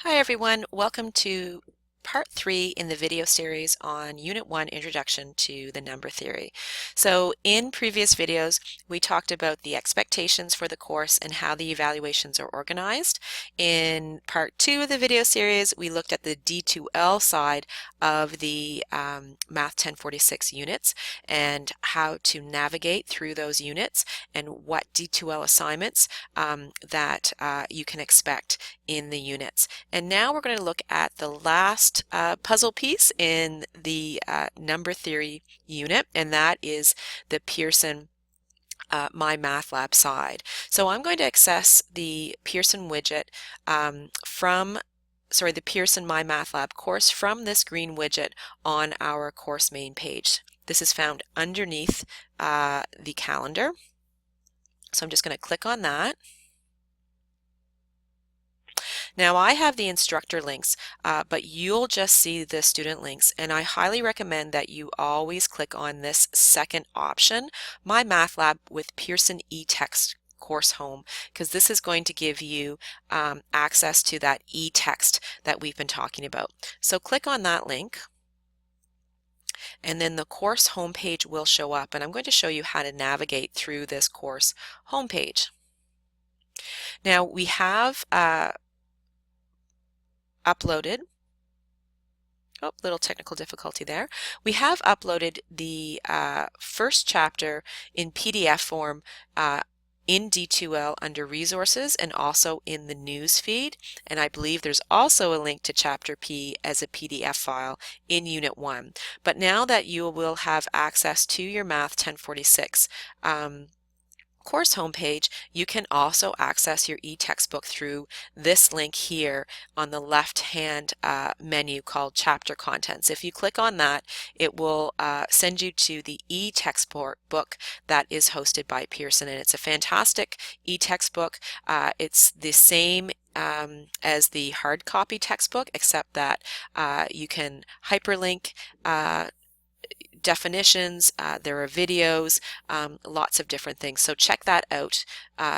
Hi everyone, welcome to part 3 in the video series on Unit 1 Introduction to the Number Theory. So in previous videos we talked about the expectations for the course and how the evaluations are organized. In part 2 of the video series we looked at the D2L side of the Math 1046 units and how to navigate through those units and what D2L assignments that you can expect in the units. And now we're going to look at the last puzzle piece in the number theory unit, and that is the Pearson MyMathLab side. So I'm going to access the Pearson widget the Pearson MyMathLab course from this green widget on our course main page. This is found underneath the calendar. So I'm just going to click on that. Now I have the instructor links, but you'll just see the student links, and I highly recommend that you always click on this second option, MyMathLab with Pearson eText course home, because this is going to give you access to that e-text that we've been talking about. So click on that link, and then the course homepage will show up, and I'm going to show you how to navigate through this course homepage. Now we have uploaded, little technical difficulty there. We have uploaded the first chapter in PDF form in D2L under resources and also in the news feed, and I believe there's also a link to chapter P as a PDF file in Unit 1. But now that you will have access to your Math 1046 course homepage, you can also access your e-textbook through this link here on the left-hand menu called Chapter Contents. If you click on that, it will send you to the e-textbook book that is hosted by Pearson, and it's a fantastic e-textbook. It's the same as the hard copy textbook, except that you can hyperlink definitions, there are videos, lots of different things. So check that out,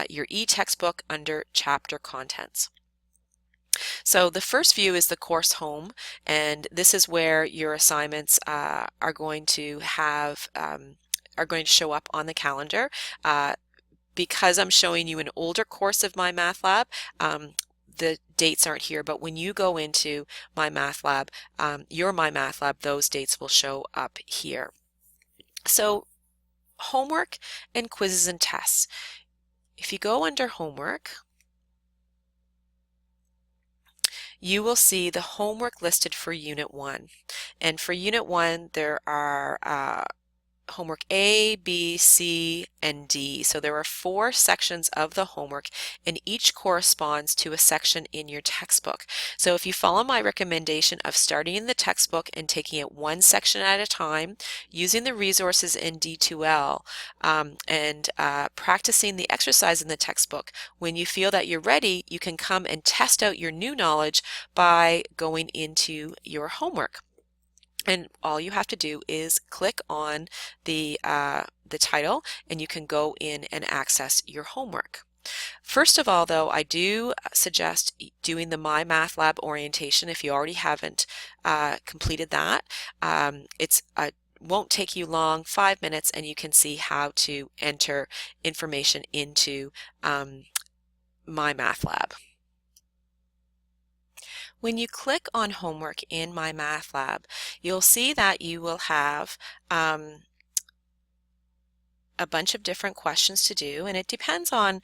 your e-textbook under Chapter Contents. So the first view is the course home, and this is where your assignments are going to show up on the calendar. Because I'm showing you an older course of MyMathLab, the dates aren't here, but when you go into MyMathLab, your MyMathLab, those dates will show up here. So homework and quizzes and tests. If you go under homework, you will see the homework listed for Unit 1. And for Unit 1, there are homework A, B, C, and D. So there are 4 sections of the homework, and each corresponds to a section in your textbook. So if you follow my recommendation of starting in the textbook and taking it one section at a time, using the resources in D2L, and practicing the exercise in the textbook, when you feel that you're ready, you can come and test out your new knowledge by going into your homework. And all you have to do is click on the title, and you can go in and access your homework. First of all, though, I do suggest doing the MyMathLab orientation if you already haven't completed that. It's won't take you long, 5 minutes, and you can see how to enter information into MyMathLab. When you click on homework in MyMathLab, you'll see that you will have a bunch of different questions to do, and it depends on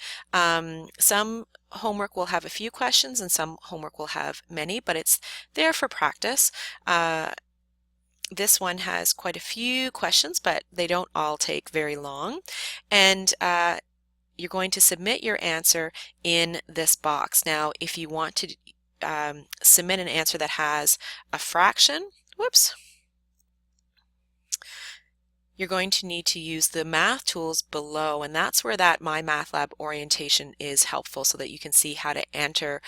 some homework will have a few questions and some homework will have many, but it's there for practice. This one has quite a few questions, but they don't all take very long, and you're going to submit your answer in this box. Now, if you want to submit an answer that has a fraction, you're going to need to use the math tools below, and that's where that MyMathLab orientation is helpful, so that you can see how to enter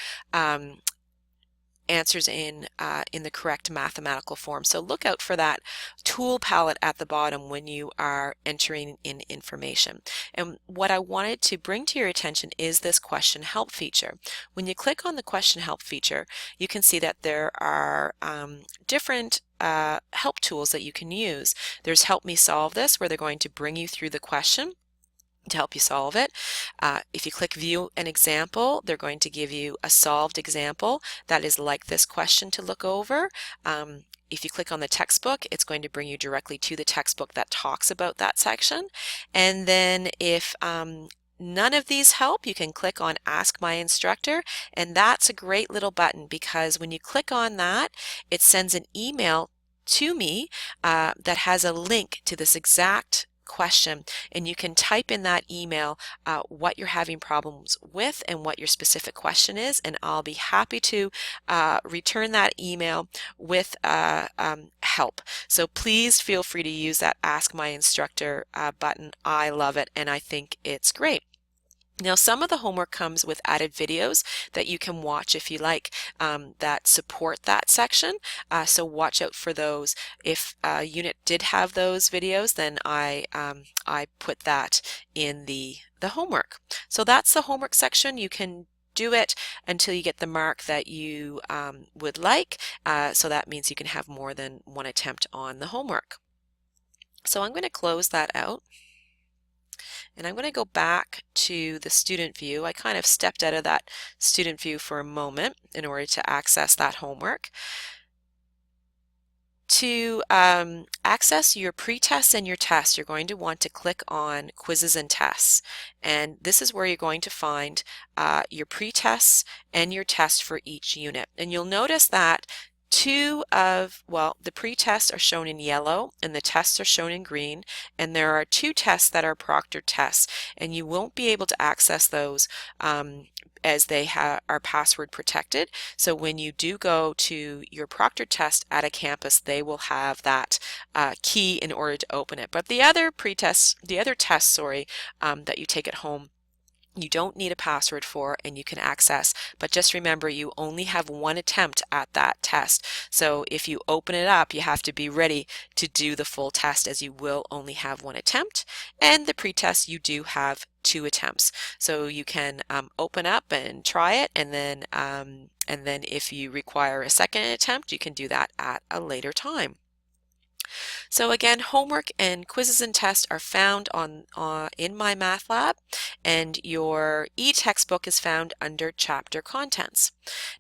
answers in the correct mathematical form. So look out for that tool palette at the bottom when you are entering in information. And what I wanted to bring to your attention is this question help feature. When you click on the question help feature, you can see that there are different help tools that you can use. There's Help Me Solve This, where they're going to bring you through the question to help you solve it. If you click View an Example, they're going to give you a solved example that is like this question to look over. If you click on the textbook, it's going to bring you directly to the textbook that talks about that section. And then if none of these help, you can click on Ask My Instructor, and that's a great little button because when you click on that, it sends an email to me that has a link to this exact question, and you can type in that email what you're having problems with and what your specific question is, and I'll be happy to return that email with help. So please feel free to use that Ask My Instructor button. I love it and I think it's great. Now, some of the homework comes with added videos that you can watch if you like that support that section. So watch out for those. If a unit did have those videos, then I put that in the homework. So that's the homework section. You can do it until you get the mark that you would like. So that means you can have more than one attempt on the homework. So I'm going to close that out. And I'm going to go back to the student view. I kind of stepped out of that student view for a moment in order to access that homework. To access your pre-tests and your tests, you're going to want to click on Quizzes and Tests. And this is where you're going to find your pre-tests and your tests for each unit. And you'll notice that the pre-tests are shown in yellow and the tests are shown in green, and there are 2 tests that are proctored tests, and you won't be able to access those as they are password protected. So when you do go to your proctored test at a campus, they will have that key in order to open it. But the other tests, that you take at home, you don't need a password for, and you can access, but just remember you only have one attempt at that test. So if you open it up, you have to be ready to do the full test, as you will only have one attempt, and the pretest you do have 2 attempts. So you can open up and try it, and then if you require a second attempt, you can do that at a later time. So again, homework and quizzes and tests are found in MyMathLab, and your e-textbook is found under Chapter Contents.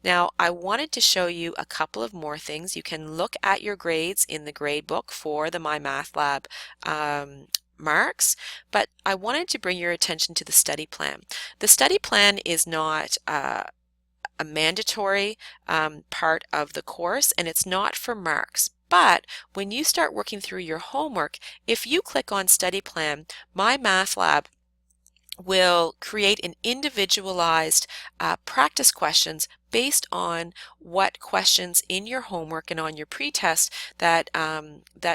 Now, I wanted to show you a couple of more things. You can look at your grades in the grade book for the MyMathLab marks, but I wanted to bring your attention to the study plan. The study plan is not a mandatory part of the course, and it's not for marks. But when you start working through your homework, if you click on Study Plan, MyMathLab will create an individualized practice questions based on what questions in your homework and on your pretest that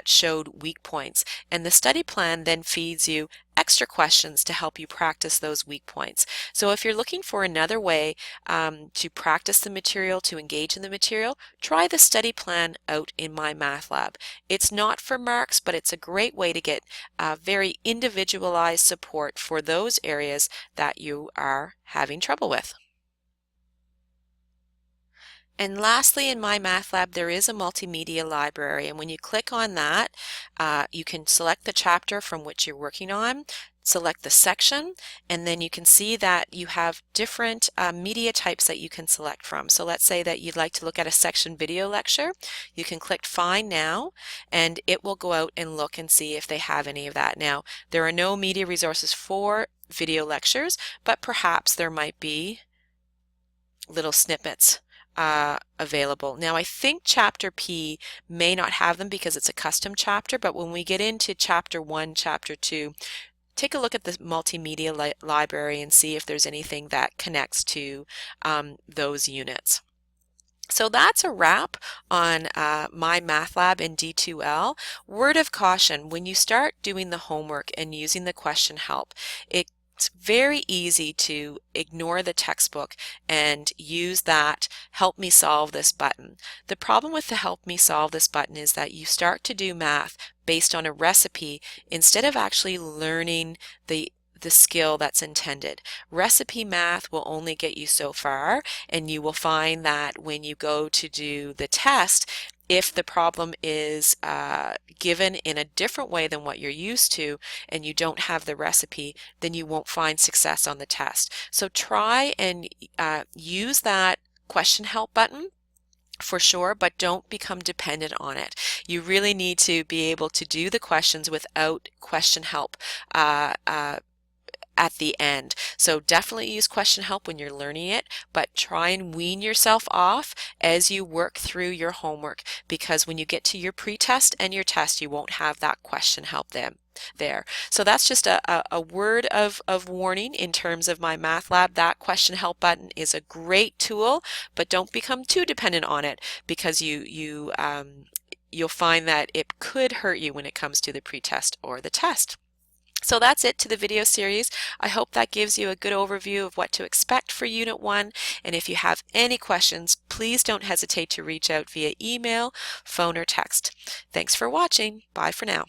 showed weak points. And the study plan then feeds you extra questions to help you practice those weak points. So if you're looking for another way to practice the material, to engage in the material, try the study plan out in MyMathLab. It's not for marks, but it's a great way to get very individualized support for those areas that you are having trouble with. And lastly, in MyMathLab, there is a multimedia library, and when you click on that, you can select the chapter from which you're working on, select the section, and then you can see that you have different media types that you can select from. So let's say that you'd like to look at a section video lecture. You can click Find Now, and it will go out and look and see if they have any of that. Now, there are no media resources for video lectures, but perhaps there might be little snippets available. Now, I think Chapter P may not have them because it's a custom chapter, but when we get into Chapter 1, Chapter 2, take a look at the Multimedia Library and see if there's anything that connects to those units. So that's a wrap on MyMathLab in D2L. Word of caution, when you start doing the homework and using the question help, it It's very easy to ignore the textbook and use that help me solve this button. The problem with the help me solve this button is that you start to do math based on a recipe instead of actually learning the skill that's intended. Recipe math will only get you so far, and you will find that when you go to do the test, if the problem is given in a different way than what you're used to and you don't have the recipe, then you won't find success on the test. So try and use that question help button for sure, but don't become dependent on it. You really need to be able to do the questions without question help at the end. So definitely use question help when you're learning it, but try and wean yourself off as you work through your homework, because when you get to your pre-test and your test, you won't have that question help there. So that's just a word of warning in terms of MyMathLab. That question help button is a great tool, but don't become too dependent on it, because you'll find that it could hurt you when it comes to the pre-test or the test. So that's it to the video series. I hope that gives you a good overview of what to expect for Unit 1. And if you have any questions, please don't hesitate to reach out via email, phone, or text. Thanks for watching. Bye for now.